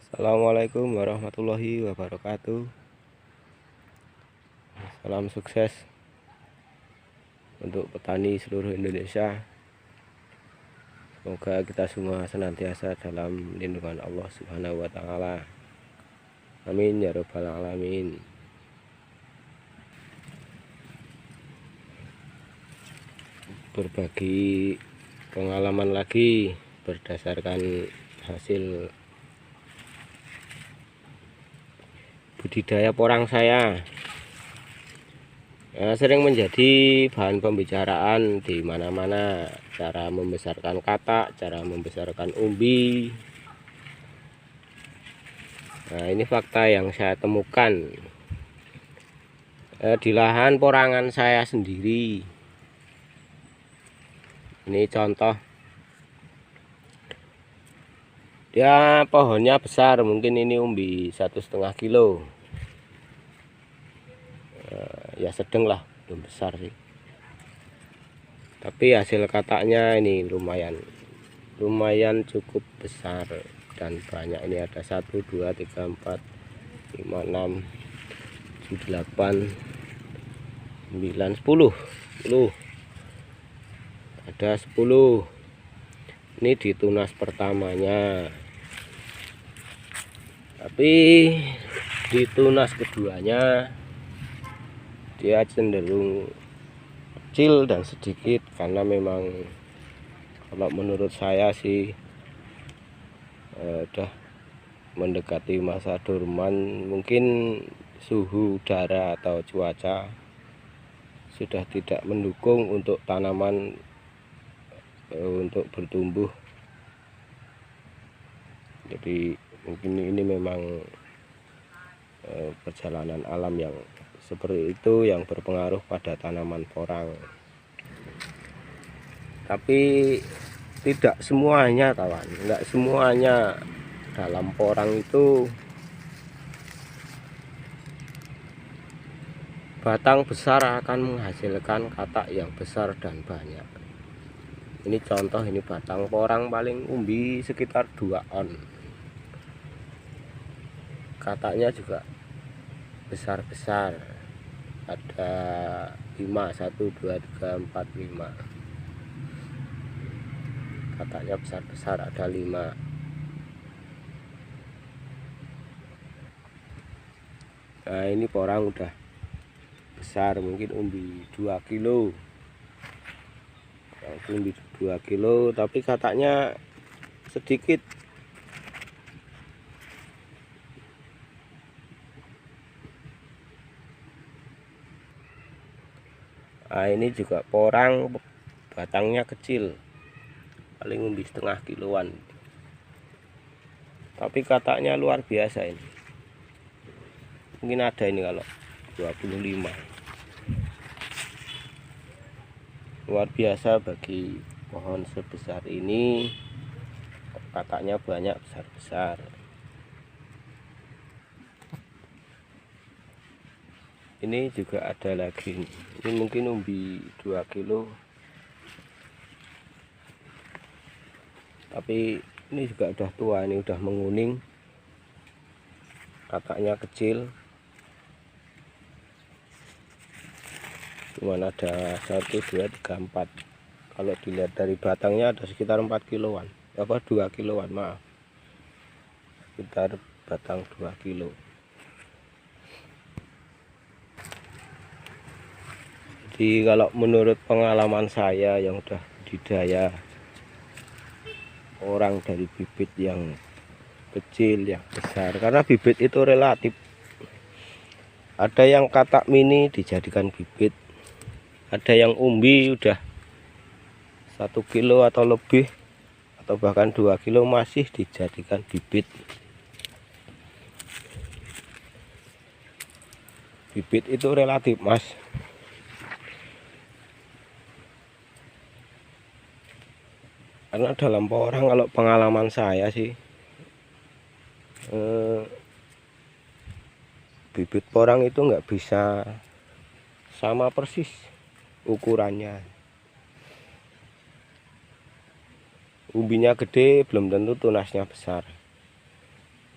Assalamualaikum warahmatullahi wabarakatuh. Salam sukses untuk petani seluruh Indonesia. Semoga kita semua senantiasa dalam lindungan Allah Subhanahu wa Ta'ala. Amin ya Rabbal 'Alamin. Berbagi pengalaman lagi berdasarkan hasil budidaya porang saya. Sering menjadi bahan pembicaraan di mana-mana, cara membesarkan katak, cara membesarkan umbi. Nah, ini fakta yang saya temukan di lahan porangan saya sendiri. Ini contoh, dia pohonnya besar, mungkin ini umbi 1,5 kilo. Ya sedang lah, belum besar sih, tapi hasil kataknya ini lumayan cukup besar dan banyak. Ini ada 1 2 3 4 5 6 7 8 9 10 ada 10. Ini di tunas pertamanya, tapi di tunas keduanya dia cenderung kecil dan sedikit, karena memang kalau menurut saya sih udah mendekati masa dorman. Mungkin suhu udara atau cuaca sudah tidak mendukung untuk tanaman untuk bertumbuh. Jadi mungkin ini memang perjalanan alam yang seperti itu yang berpengaruh pada tanaman porang. Tapi tidak semuanya kawan, enggak semuanya dalam porang itu batang besar akan menghasilkan katak yang besar dan banyak. Ini contoh, ini batang porang paling umbi sekitar 2 on. Kataknya juga besar-besar, ada 5, 1 2 3 4 5. Kataknya besar-besar, ada 5. Nah, ini porang udah besar, mungkin umbi 2 kilo. Umbi 2 kilo, tapi kataknya sedikit. Nah, ini juga porang, batangnya kecil, paling umbi 1,5 kiloan, tapi kataknya luar biasa. Ini mungkin ada ini kalau 25. Luar biasa bagi pohon sebesar ini, kataknya banyak, besar-besar. Ini juga ada lagi, ini mungkin umbi 2 kilo, tapi ini juga udah tua, ini udah menguning, kataknya kecil. Cuman ada 1 2 3 4. Kalau dilihat dari batangnya ada sekitar 4 kiloan, 2 kiloan, maaf, sekitar batang 2 kilo. Jadi kalau menurut pengalaman saya yang udah budidaya orang, dari bibit yang kecil, yang besar, karena bibit itu relatif. Ada yang katak mini dijadikan bibit, ada yang umbi udah 1 kilo atau lebih, atau bahkan 2 kilo masih dijadikan bibit. Bibit itu relatif, mas. Karena dalam porang, kalau pengalaman saya sih, bibit porang itu nggak bisa sama persis ukurannya. Umbinya gede belum tentu tunasnya besar.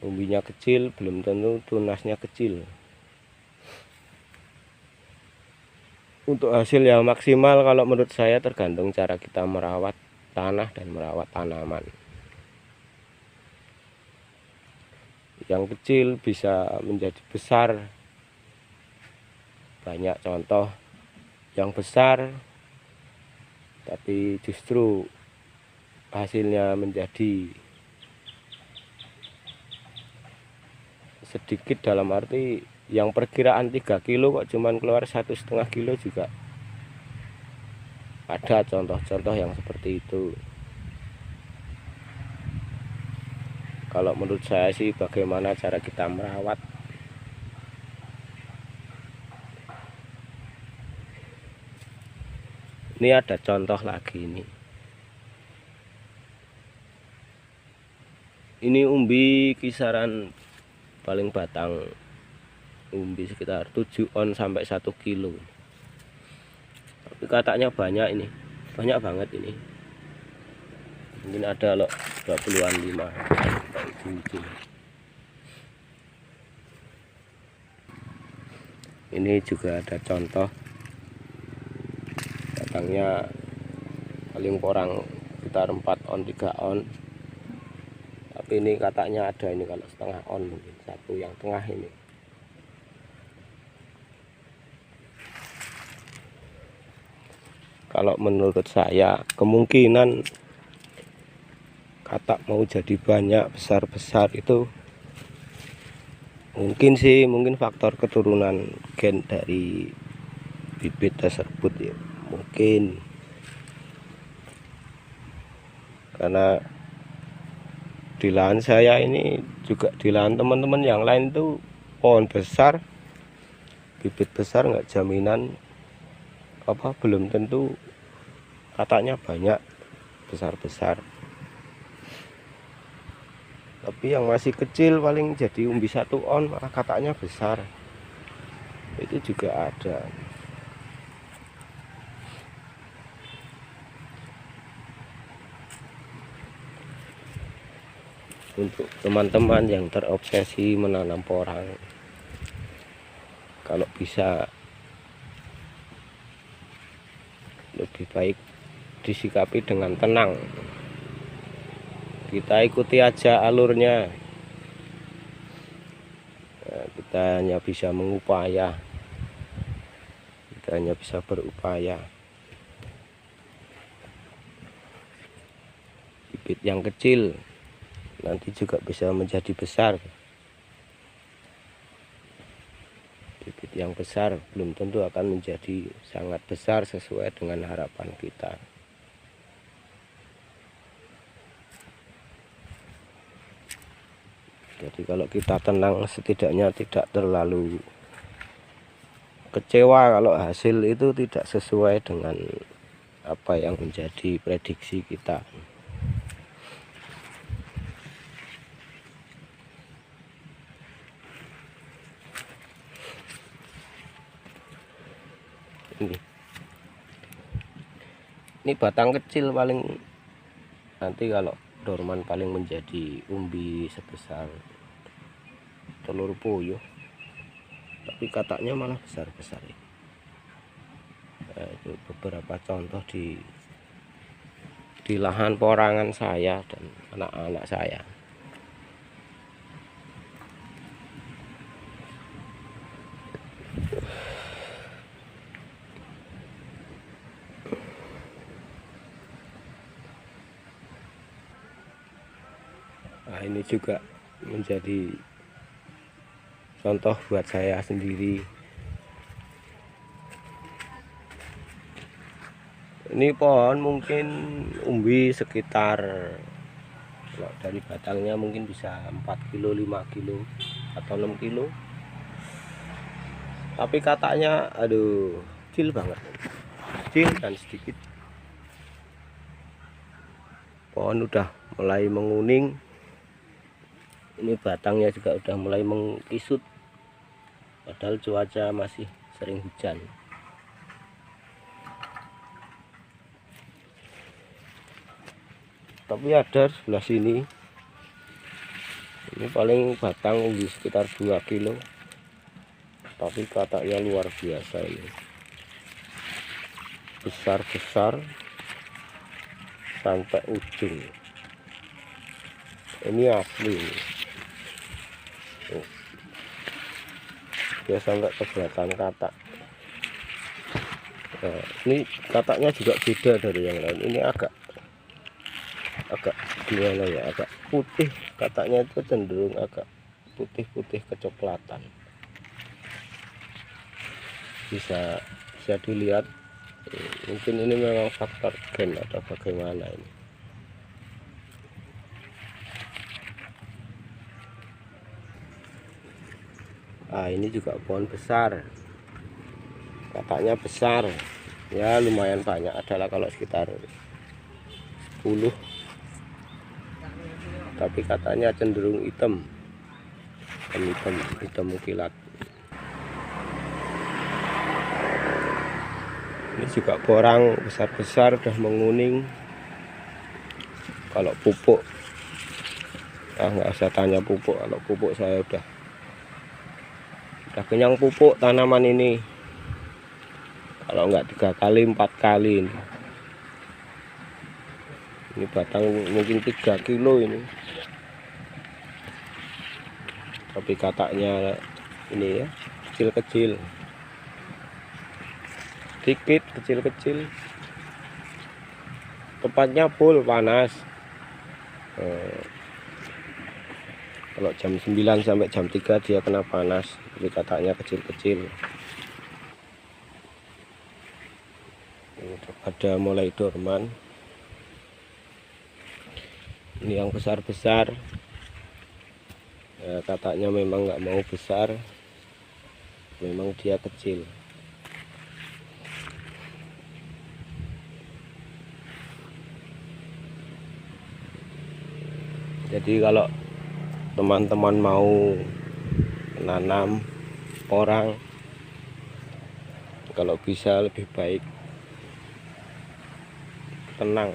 umbinya kecil belum tentu tunasnya kecil. Untuk hasil yang maksimal kalau menurut saya tergantung cara kita merawat tanah dan merawat tanaman. Yang kecil bisa menjadi besar, banyak contoh yang besar tapi justru hasilnya menjadi sedikit, dalam arti yang perkiraan 3 kilo kok cuman keluar 1,5 kilo juga ada contoh-contoh yang seperti itu. Kalau menurut saya sih bagaimana cara kita merawat. Ini ada contoh lagi ini. Ini umbi kisaran paling batang umbi sekitar 7 on sampai 1 kilo. Tapi katanya banyak ini. Banyak banget ini. Mungkin ada loh 20-an 5 ujung-ujung. Ini juga ada contoh batangnya paling porang sekitar 4 on 3 on. Tapi ini katanya ada ini kalau setengah on, mungkin satu yang tengah ini. Kalau menurut saya kemungkinan katak mau jadi banyak besar-besar itu mungkin faktor keturunan gen dari bibit tersebut ya, mungkin karena di lahan saya ini juga di lahan teman-teman yang lain tuh pohon besar, bibit besar, nggak jaminan belum tentu katanya banyak besar-besar. Tapi yang masih kecil paling jadi umbi 1 on malah katanya besar, itu juga ada. Untuk teman-teman yang terobsesi menanam porang, kalau bisa lebih baik disikapi dengan tenang. Kita ikuti aja alurnya. Nah, kita hanya bisa mengupaya, kita hanya bisa berupaya. Bibit yang kecil nanti juga bisa menjadi besar. Bibit yang besar belum tentu akan menjadi sangat besar sesuai dengan harapan kita. Jadi kalau kita tenang, setidaknya tidak terlalu kecewa kalau hasil itu tidak sesuai dengan apa yang menjadi prediksi kita. Ini batang kecil paling nanti kalau dorman paling menjadi umbi sebesar telur puyuh, tapi kataknya malah besar-besar ya. Nah, itu beberapa contoh di lahan porangan saya dan anak-anak saya. Nah, ini juga menjadi contoh buat saya sendiri. Ini pohon mungkin umbi sekitar, kalau dari batangnya mungkin bisa 4 kilo, 5 kilo atau 6 kilo. Tapi kataknya aduh kecil banget, kecil dan sedikit. Pohon udah mulai menguning. Ini batangnya juga udah mulai mengkisut, padahal cuaca masih sering hujan. Tapi ada sebelah sini Ini paling batang umbi sekitar 2 kilo, tapi kataknya luar biasa ini, besar-besar sampai ujung. Ini asli ini. Dia sampai ke belakang katak. Nah, ini kataknya juga beda dari yang lain. Ini agak gimana ya, agak putih, kataknya itu cenderung agak putih-putih kecoklatan. Bisa dilihat, mungkin ini memang faktor gen atau bagaimana ini. Ah, ini juga pohon besar, kataknya besar ya, lumayan banyak, adalah kalau sekitar 10, tapi katanya cenderung hitam kilat. Ini juga porang besar-besar, udah menguning. Kalau pupuk, nggak usah tanya pupuk. Kalau pupuk saya udah kenyang pupuk tanaman ini. Kalau nggak 3 kali 4 kali ini. Ini batang mungkin 3 kilo ini, tapi kataknya ini ya kecil-kecil, sedikit kecil-kecil. Tempatnya full panas. Kalau jam 9 sampai jam 3 dia kena panas, tapi kataknya kecil-kecil. Ada mulai dorman. Ini yang besar-besar ya, kataknya memang nggak mau besar, memang dia kecil. Jadi kalau teman-teman mau menanam porang, kalau bisa lebih baik tenang.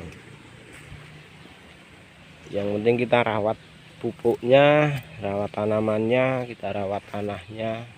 Yang penting kita rawat pupuknya, rawat tanamannya, kita rawat tanahnya.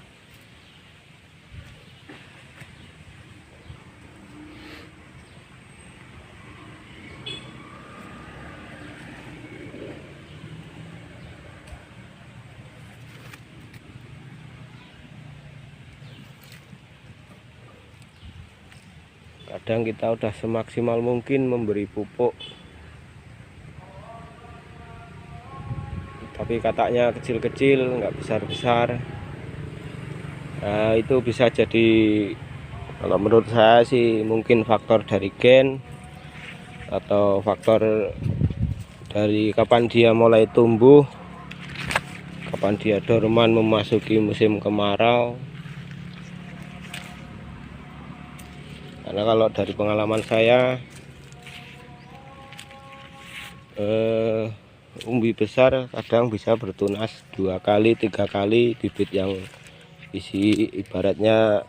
Kadang kita udah semaksimal mungkin memberi pupuk, tapi kataknya kecil-kecil, nggak besar-besar. Nah, itu bisa jadi, kalau menurut saya sih mungkin faktor dari gen, atau faktor dari kapan dia mulai tumbuh, kapan dia dorman memasuki musim kemarau. Karena kalau dari pengalaman saya, umbi besar kadang bisa bertunas 2 kali 3 kali bibit yang isi ibaratnya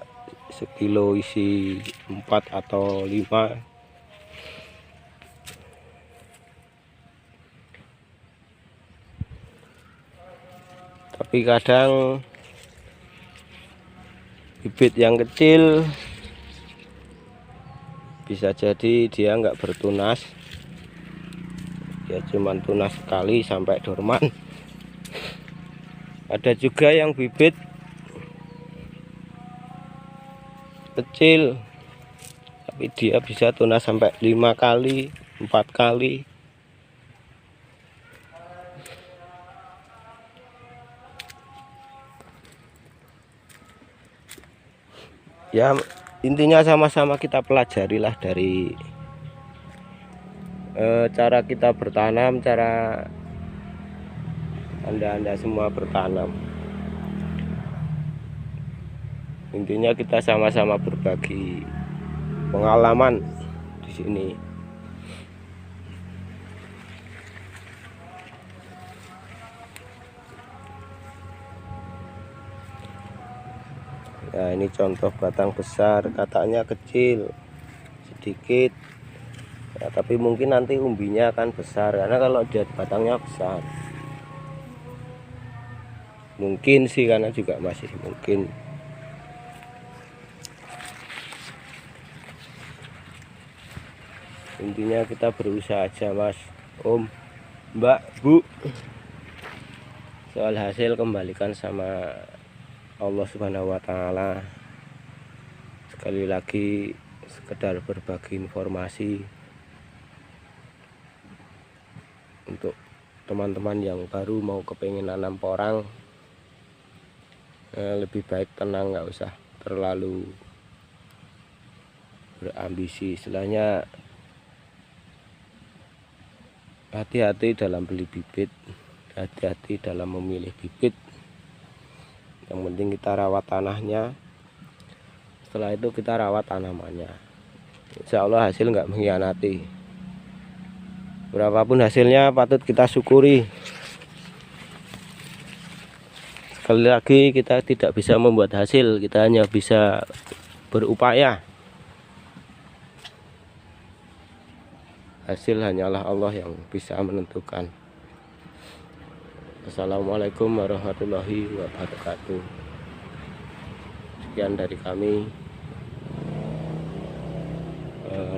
sekilo isi 4 atau 5. Tapi kadang bibit yang kecil bisa jadi dia nggak bertunas, dia cuma tunas sekali sampai dorman. Ada juga yang bibit kecil tapi dia bisa tunas sampai 5 kali 4 kali. Ya intinya sama-sama kita pelajarilah dari cara kita bertanam, cara anda semua bertanam. Intinya kita sama-sama berbagi pengalaman di sini. Nah, ini contoh batang besar, kataknya kecil sedikit ya, tapi mungkin nanti umbinya akan besar karena kalau dia batangnya besar. Mungkin sih, karena juga masih mungkin. Intinya kita berusaha aja Mas, Om, Mbak, Bu. Soal hasil kembalikan sama Allah Subhanahu wa Ta'ala. Sekali lagi sekedar berbagi informasi untuk teman-teman yang baru mau kepengen nanam porang. Lebih baik tenang, nggak usah terlalu berambisi. Istilahnya hati-hati dalam beli bibit, hati-hati dalam memilih bibit. Yang penting kita rawat tanahnya, setelah itu kita rawat tanamannya. Insya Allah hasil nggak mengkhianati. Berapapun hasilnya patut kita syukuri. Sekali lagi kita tidak bisa membuat hasil, kita hanya bisa berupaya. Hasil hanyalah Allah yang bisa menentukan. Assalamualaikum warahmatullahi wabarakatuh. Sekian dari kami.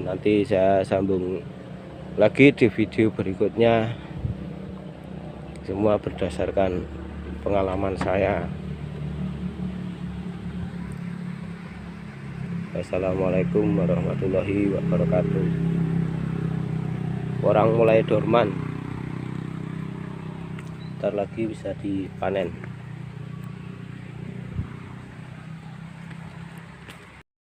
Nanti saya sambung lagi di video berikutnya. Semua berdasarkan pengalaman saya. Assalamualaikum warahmatullahi wabarakatuh. Orang mulai dorman, ntar lagi bisa dipanen.